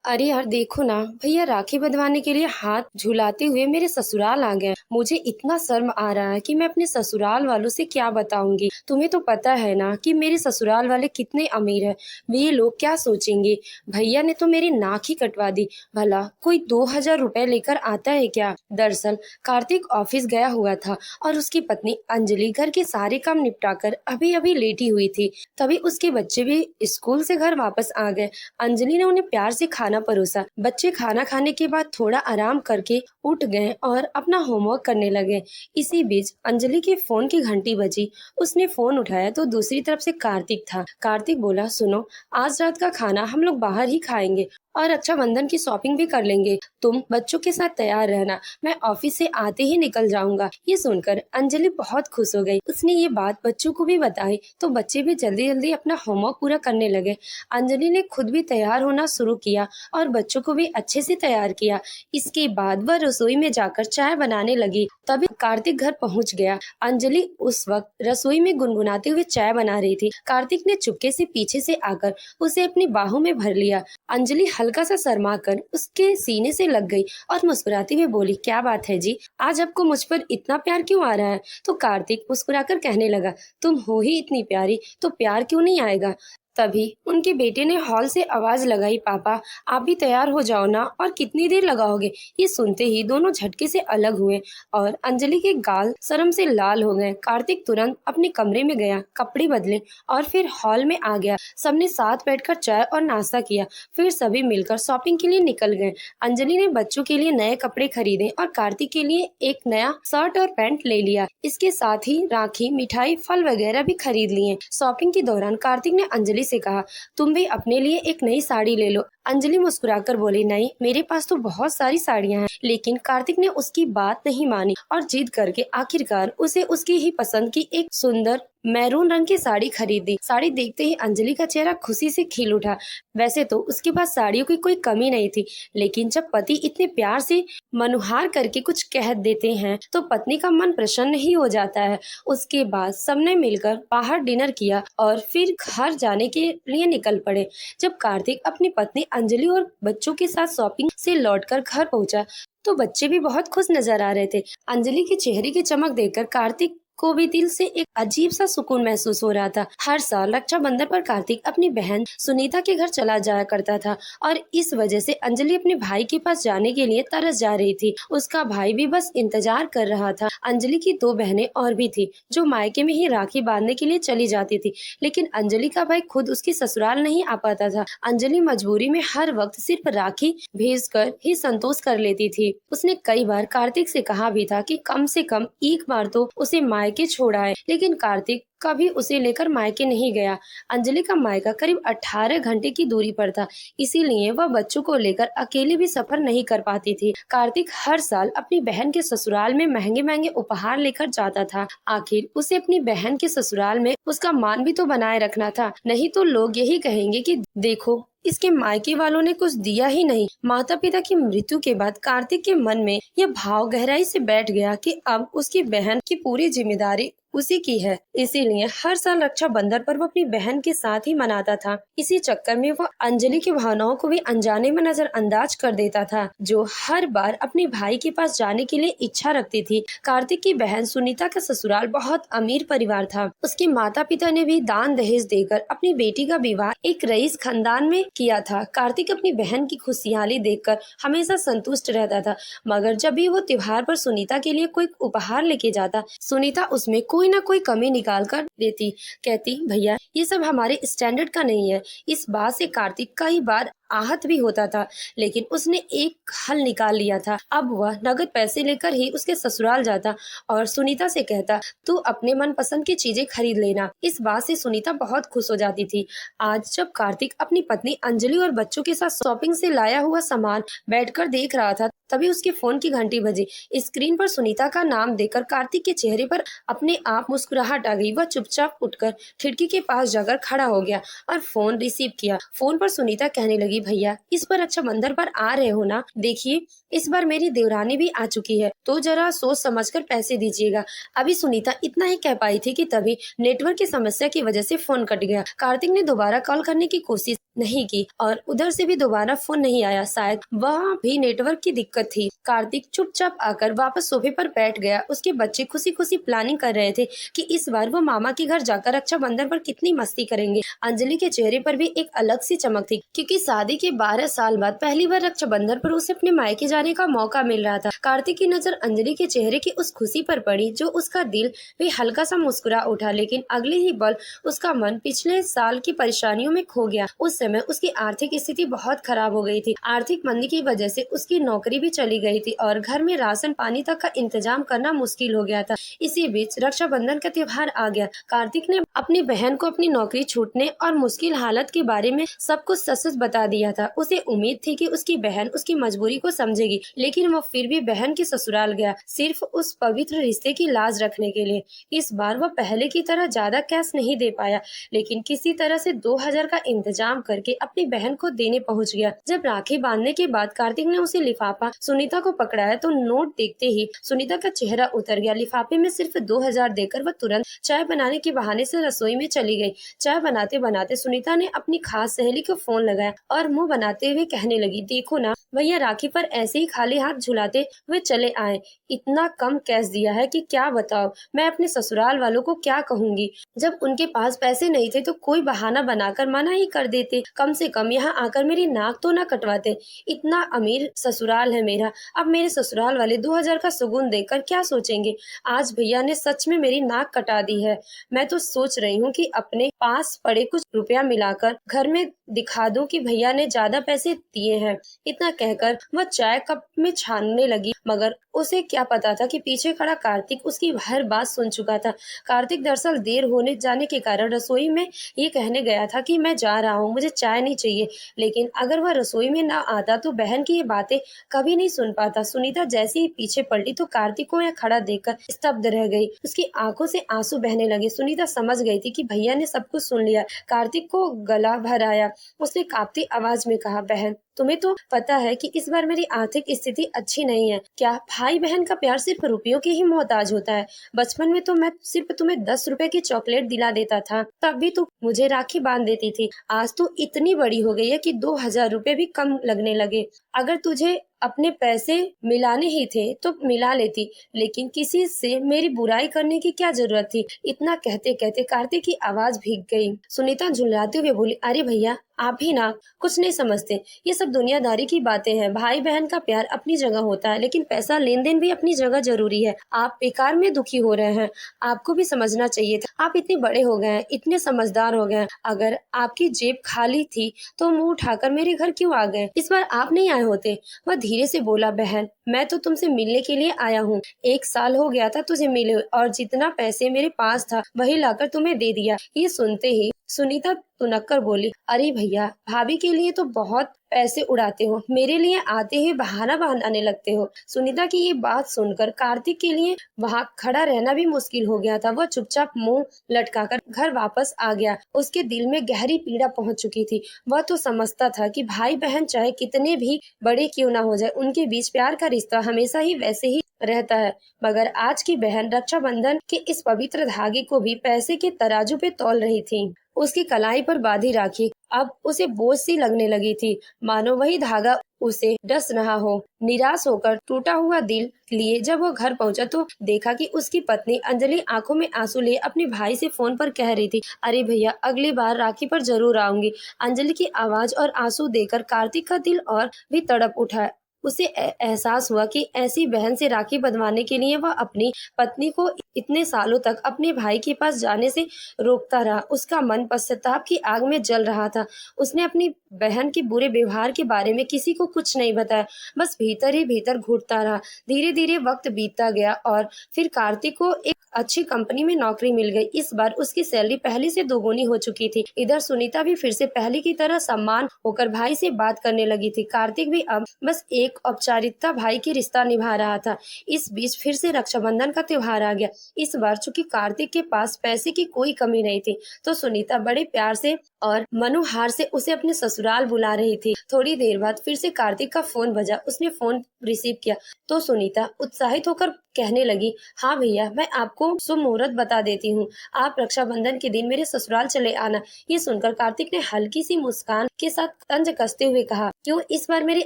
अरे यार देखो ना, भैया राखी बंधवाने के लिए हाथ झुलाते हुए मेरे ससुराल आ गए। मुझे इतना शर्म आ रहा है कि मैं अपने ससुराल वालों से क्या बताऊंगी। तुम्हें तो पता है ना कि मेरे ससुराल वाले कितने अमीर हैं। वे लोग क्या सोचेंगे। भैया ने तो मेरी नाक ही कटवा दी। भला कोई 2,000 रुपए लेकर आता है क्या। दरअसल कार्तिक ऑफिस गया हुआ था और उसकी पत्नी अंजलि घर के सारे काम निपटाकर अभी अभी लेटी हुई थी। तभी उसके बच्चे भी स्कूल से घर वापस आ गए। अंजलि ने उन्हें प्यार से खाना परोसा। बच्चे खाना खाने के बाद थोड़ा आराम करके उठ गए और अपना होमवर्क करने लगे। इसी बीच अंजलि के फोन की घंटी बजी। उसने फोन उठाया तो दूसरी तरफ से कार्तिक था। कार्तिक बोला, सुनो, आज रात का खाना हम लोग बाहर ही खाएंगे और रक्षाबंधन की शॉपिंग भी कर लेंगे। तुम बच्चों के साथ तैयार रहना, मैं ऑफिस से आते ही निकल जाऊंगा। ये सुनकर अंजलि बहुत खुश हो गई। उसने ये बात बच्चों को भी बताई तो बच्चे भी जल्दी जल्दी अपना होमवर्क पूरा करने लगे। अंजलि ने खुद भी तैयार होना शुरू किया और बच्चों को भी अच्छे से तैयार किया। इसके बाद वह रसोई में जाकर चाय बनाने लगी। तभी कार्तिक घर पहुंच गया। अंजलि उस वक्त रसोई में गुनगुनाते हुए चाय बना रही थी। कार्तिक ने चुपके से पीछे से आकर उसे अपनी बाहों में भर लिया। अंजलि हल्का सा शर्मा कर उसके सीने से लग गई और मुस्कुराती हुई बोली, क्या बात है जी, आज आपको मुझ पर इतना प्यार क्यों आ रहा है। तो कार्तिक मुस्कुराकर कहने लगा, तुम हो ही इतनी प्यारी तो प्यार क्यों नहीं आएगा। तभी उनके बेटे ने हॉल से आवाज लगाई, पापा आप भी तैयार हो जाओ ना, और कितनी देर लगाओगे। ये सुनते ही दोनों झटके से अलग हुए और अंजलि के गाल शर्म से लाल हो गए। कार्तिक तुरंत अपने कमरे में गया, कपड़े बदले और फिर हॉल में आ गया। सबने साथ बैठकर चाय और नाश्ता किया। फिर सभी मिलकर शॉपिंग के लिए निकल गए। अंजलि ने बच्चों के लिए नए कपड़े खरीदे और कार्तिक के लिए एक नया शर्ट और पैंट ले लिया। इसके साथ ही राखी, मिठाई, फल वगैरह भी खरीद लिए। शॉपिंग के दौरान कार्तिक ने अंजलि से कहा, तुम भी अपने लिए एक नई साड़ी ले लो। अंजलि मुस्कुराकर बोली, नहीं, मेरे पास तो बहुत सारी साड़ियां हैं। लेकिन कार्तिक ने उसकी बात नहीं मानी और जिद करके आखिरकार उसे उसकी ही पसंद की एक सुंदर मैरून रंग की साड़ी खरीदी। साड़ी देखते ही अंजलि का चेहरा खुशी से खिल उठा। वैसे तो उसके पास साड़ियों की कोई कमी नहीं थी, लेकिन जब पति इतने प्यार से मनुहार करके कुछ कह देते हैं तो पत्नी का मन प्रसन्न ही हो जाता है। उसके बाद सबने मिलकर बाहर डिनर किया और फिर घर जाने के लिए निकल पड़े। जब कार्तिक अपनी पत्नी अंजलि और बच्चों के साथ शॉपिंग से लौटकर घर पहुंचा तो बच्चे भी बहुत खुश नजर आ रहे थे। अंजलि के चेहरे की चमक देखकर कार्तिक को भी दिल से एक अजीब सा सुकून महसूस हो रहा था। हर साल रक्षाबंधन पर कार्तिक अपनी बहन सुनीता के घर चला जाया करता था और इस वजह से अंजलि अपने भाई के पास जाने के लिए तरस जा रही थी। उसका भाई भी बस इंतजार कर रहा था। अंजलि की दो बहनें और भी थी जो मायके में ही राखी बांधने के लिए चली जाती थी, लेकिन अंजलि का भाई खुद उसकी ससुराल नहीं आ पाता था। अंजलि मजबूरी में हर वक्त सिर्फ राखी भेजकर ही संतोष कर लेती थी। उसने कई बार कार्तिक से कहा भी था कि कम से कम एक बार तो उसे मायके छोड़ाए, लेकिन कार्तिक कभी उसे लेकर मायके नहीं गया। अंजलि का मायका करीब 18 घंटे की दूरी पर था, इसीलिए वह बच्चों को लेकर अकेले भी सफर नहीं कर पाती थी। कार्तिक हर साल अपनी बहन के ससुराल में महंगे महंगे उपहार लेकर जाता था। आखिर उसे अपनी बहन के ससुराल में उसका मान भी तो बनाए रखना था, नहीं तो लोग यही कहेंगे कि देखो, इसके मायके वालों ने कुछ दिया ही नहीं। माता पिता की मृत्यु के बाद कार्तिक के मन में यह भाव गहराई से बैठ गया कि अब उसकी बहन की पूरी जिम्मेदारी उसी की है। इसीलिए हर साल रक्षाबंधन पर वो अपनी बहन के साथ ही मनाता था। इसी चक्कर में वो अंजलि की भावनाओं को भी अनजाने में नजरअंदाज कर देता था, जो हर बार अपने भाई के पास जाने के लिए इच्छा रखती थी। कार्तिक की बहन सुनीता का ससुराल बहुत अमीर परिवार था। उसके माता पिता ने भी दान दहेज देकर अपनी बेटी का विवाह एक रईस खानदान में किया था। कार्तिक अपनी बहन की खुशहाली देखकर हमेशा संतुष्ट रहता था, मगर जब भी वो त्योहार पर सुनीता के लिए कोई उपहार लेके जाता, सुनीता उसमें कोई ना कोई कमी निकाल कर देती। कहती, भैया ये सब हमारे स्टैंडर्ड का नहीं है। इस बात से कार्तिक कई बार आहत भी होता था, लेकिन उसने एक हल निकाल लिया था। अब वह नगद पैसे लेकर ही उसके ससुराल जाता और सुनीता से कहता, तू अपने मनपसंद की चीजें खरीद लेना। इस बात से सुनीता बहुत खुश हो जाती थी। आज जब कार्तिक अपनी पत्नी अंजलि और बच्चों के साथ शॉपिंग से लाया हुआ सामान बैठकर देख रहा था, तभी उसके फोन की घंटी बजी। स्क्रीन पर सुनीता का नाम देखकर कार्तिक के चेहरे पर अपने आप मुस्कुराहट आ गई। वह चुपचाप उठकर खिड़की के पास जाकर खड़ा हो गया और फोन रिसीव किया। फोन पर सुनीता कहने लगी, भैया इस बार रक्षाबंधन पर आ रहे हो ना, देखिए इस बार मेरी देवरानी भी आ चुकी है, तो जरा सोच समझकर पैसे दीजिएगा। अभी सुनीता इतना ही कह पाई थी कि तभी नेटवर्क की समस्या की वजह से फोन कट गया। कार्तिक ने दोबारा कॉल करने की कोशिश नहीं की और उधर से भी दोबारा फोन नहीं आया। शायद वहाँ भी नेटवर्क की दिक्कत थी। कार्तिक चुपचाप आकर वापस सोफे पर बैठ गया। उसके बच्चे खुशी खुशी प्लानिंग कर रहे थे कि इस बार वो मामा के घर जाकर रक्षाबंधन पर कितनी मस्ती करेंगे। अंजलि के चेहरे पर भी एक अलग सी चमक थी, क्योंकि शादी के 12 साल बाद पहली बार रक्षाबंधन पर उसे अपने मायके जाने का मौका मिल रहा था। कार्तिक की नजर अंजलि के चेहरे की उस खुशी पर पड़ी जो उसका दिल भी हल्का सा मुस्कुरा उठा, लेकिन अगले ही पल उसका मन पिछले साल की परेशानियों में खो गया। उस समय उसकी आर्थिक स्थिति बहुत खराब हो गई थी। आर्थिक मंदी की वजह से उसकी नौकरी भी चली गई थी और घर में राशन पानी तक का इंतजाम करना मुश्किल हो गया था। इसी बीच रक्षाबंधन का त्योहार आ गया। कार्तिक ने अपनी बहन को अपनी नौकरी छूटने और मुश्किल हालत के बारे में सब कुछ सच सच बता दिया था। उसे उम्मीद थी कि उसकी बहन उसकी मजबूरी को समझेगी, लेकिन वो फिर भी बहन के ससुराल गया, सिर्फ उस पवित्र रिश्ते की लाज रखने के लिए। इस बार वह पहले की तरह ज्यादा कैश नहीं दे पाया, लेकिन किसी तरह से 2000 का इंतजाम करके अपनी बहन को देने पहुंच गया। जब राखी बांधने के बाद कार्तिक ने उसे लिफाफा सुनीता को पकड़ाया तो नोट देखते ही सुनीता का चेहरा उतर गया। लिफाफे में सिर्फ 2000 देकर वह तुरंत चाय बनाने के बहाने से रसोई में चली गई। चाय बनाते बनाते सुनीता ने अपनी खास सहेली को फोन लगाया और मुंह बनाते हुए कहने लगी, देखो ना भैया राखी पर ऐसे ही खाली हाथ झुलाते हुए चले आए। इतना कम कैश दिया है कि क्या बताओ, मैं अपने ससुराल वालों को क्या कहूंगी। जब उनके पास पैसे नहीं थे तो कोई बहाना बनाकर मना ही कर देते, कम से कम यहाँ आकर मेरी नाक तो ना कटवाते। इतना अमीर ससुराल है मेरा, अब मेरे ससुराल वाले 2000 का सुगुन देकर क्या सोचेंगे। आज भैया ने सच में मेरी नाक कटा दी है। मैं तो सोच रही हूँ कि अपने पास पड़े कुछ रुपया मिलाकर घर में दिखा दूं कि भैया ने ज्यादा पैसे दिए हैं। इतना कहकर वह चाय कप में छानने लगी, मगर उसे क्या पता था कि पीछे खड़ा कार्तिक उसकी हर बात सुन चुका था। कार्तिक दरअसल देर होने जाने के कारण रसोई में ये कहने गया था कि मैं जा रहा हूँ, मुझे चाय नहीं चाहिए, लेकिन अगर वह रसोई में ना आता तो बहन की ये बातें कभी नहीं सुन पाता। सुनीता जैसे ही पीछे पलटी तो कार्तिक को यहाँ खड़ा देखकर स्तब्ध रह गई। उसकी आंखों से आंसू बहने लगे। सुनीता समझ गई थी कि भैया ने सब कुछ सुन लिया। कार्तिक को गला भर आया। उसने कांपती आवाज में कहा, बहन तुम्हें तो पता है कि इस बार मेरी आर्थिक स्थिति अच्छी नहीं है। क्या भाई बहन का प्यार सिर्फ रुपयों के ही मोहताज होता है? बचपन में तो मैं सिर्फ तुम्हें 10 रुपए की चॉकलेट दिला देता था, तब भी तू मुझे राखी बांध देती थी। आज तो इतनी बड़ी हो गई है कि 2000 रुपए भी कम लगने लगे। अगर तुझे अपने पैसे मिलाने ही थे तो मिला लेती, लेकिन किसी से मेरी बुराई करने की क्या जरूरत थी। इतना कहते कहते कार्तिक की आवाज भीग गई। सुनीता झुंझलाते हुए बोली, अरे भैया आप भी ना कुछ नहीं समझते, ये सब दुनियादारी की बातें हैं। भाई बहन का प्यार अपनी जगह होता है, लेकिन पैसा लेन देन भी अपनी जगह जरूरी है। आप बेकार में दुखी हो रहे हैं, आपको भी समझना चाहिए था। आप इतने बड़े हो गए हैं, इतने समझदार हो गए हैं। अगर आपकी जेब खाली थी तो मुंह उठाकर मेरे घर क्यों आ गए? इस बार आप नहीं आए होते। वह धीरे से बोला, बहन मैं तो तुमसे मिलने के लिए आया हूँ। 1 साल हो गया था तुझे मिले और जितना पैसे मेरे पास था वही लाकर तुम्हें दे दिया। ये सुनते ही सुनीता तुनक्कर बोली, अरे भैया भाभी के लिए तो बहुत पैसे उड़ाते हो, मेरे लिए आते ही बहाना बनाने लगते हो। सुनीता की ये बात सुनकर कार्तिक के लिए वहाँ खड़ा रहना भी मुश्किल हो गया था। वह चुपचाप मुंह लटकाकर घर वापस आ गया। उसके दिल में गहरी पीड़ा पहुंच चुकी थी। वह तो समझता था कि भाई बहन चाहे कितने भी बड़े क्यों ना हो जाए, उनके बीच प्यार का रिश्ता हमेशा ही वैसे ही रहता है। मगर आज की बहन रक्षाबंधन के इस पवित्र धागे को भी पैसे के तराजू पे तौल रही थी। उसकी कलाई पर बांधी राखी अब उसे बोझ सी लगने लगी थी, मानो वही धागा उसे डस रहा हो। निराश होकर टूटा हुआ दिल लिए जब वो घर पहुंचा तो देखा कि उसकी पत्नी अंजलि आंखों में आंसू लिए अपने भाई से फोन पर कह रही थी, अरे भैया अगली बार राखी पर जरूर आऊंगी। अंजलि की आवाज और आंसू देखकर कार्तिक का दिल और भी तड़प उठा। उसे एहसास हुआ कि ऐसी बहन से राखी बंधवाने के लिए वह अपनी पत्नी को इतने सालों तक अपने भाई के पास जाने से रोकता रहा। उसका मन पश्चाताप की आग में जल रहा था। उसने अपनी बहन के बुरे व्यवहार के बारे में किसी को कुछ नहीं बताया, बस भीतर ही भीतर घुटता रहा। धीरे धीरे वक्त बीतता गया और फिर कार्तिक को एक अच्छी कंपनी में नौकरी मिल गई। इस बार उसकी सैलरी पहले से दोगुनी हो चुकी थी। इधर सुनीता भी फिर से पहले की तरह सम्मान होकर भाई से बात करने लगी थी। कार्तिक भी अब बस एक औपचारिकता भाई की रिश्ता निभा रहा था। इस बीच फिर से रक्षाबंधन का त्योहार आ गया। इस बार चूंकि कार्तिक के पास पैसे की कोई कमी नहीं थी तो सुनीता बड़े प्यार से और मनोहार से उसे अपने ससुराल बुला रही थी। थोड़ी देर बाद फिर से कार्तिक का फोन बजा। उसने फोन रिसीव किया तो सुनीता उत्साहित होकर कहने लगी, हाँ भैया, मैं आपको शुभ मुहूर्त बता देती हूँ, आप रक्षाबंधन के दिन मेरे ससुराल चले आना। ये सुनकर कार्तिक ने हल्की सी मुस्कान के साथ तंज कसते हुए कहा, क्यों, इस बार मेरी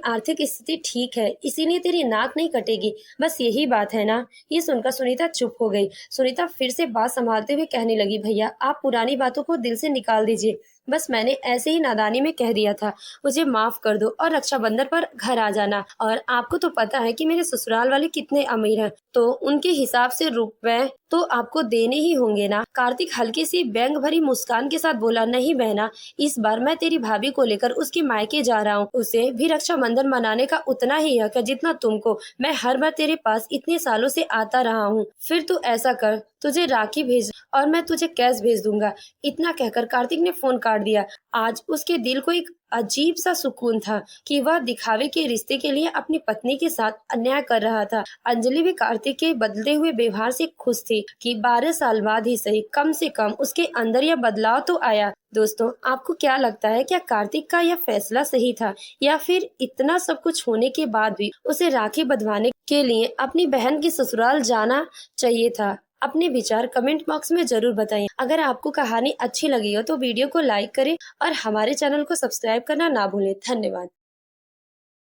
आर्थिक स्थिति ठीक है, इसीलिए तेरी नाक नहीं कटेगी, बस यही बात है ना। ये सुनकर सुनीता चुप हो गई। सुनीता फिर से बात संभालते हुए कहने लगी, भैया आप पुरानी बातों को दिल से निकाल दीजिए, बस मैंने ऐसे ही नादानी में कह दिया था, मुझे माफ कर दो और रक्षाबंधन पर घर आ जाना। और आपको तो पता है कि मेरे ससुराल वाले कितने अमीर हैं, तो उनके हिसाब से रुपए तो आपको देने ही होंगे ना। कार्तिक हल्की सी व्यंग भरी मुस्कान के साथ बोला, नहीं बहना, इस बार मैं तेरी भाभी को लेकर उसके मायके जा रहा हूँ, उसे भी रक्षाबंधन मनाने का उतना ही हक है जितना तुमको। मैं हर बार तेरे पास इतने सालों से आता रहा हूँ, फिर तू ऐसा कर, तुझे राखी भेज और मैं तुझे कैश भेज दूंगा। इतना कहकर कार्तिक ने फोन काट दिया। आज उसके दिल को एक अजीब सा सुकून था कि वह दिखावे के रिश्ते के लिए अपनी पत्नी के साथ अन्याय कर रहा था। अंजलि भी कार्तिक के बदले हुए व्यवहार से खुश थी कि 12 साल बाद ही सही, कम से कम उसके अंदर यह बदलाव तो आया। दोस्तों, आपको क्या लगता है, क्या कार्तिक का यह फैसला सही था, या फिर इतना सब कुछ होने के बाद भी उसे राखी बंधवाने के लिए अपनी बहन के ससुराल जाना चाहिए था? अपने विचार कमेंट बॉक्स में जरूर बताइए। अगर आपको कहानी अच्छी लगी हो तो वीडियो को लाइक करें और हमारे चैनल को सब्सक्राइब करना ना भूलें। धन्यवाद।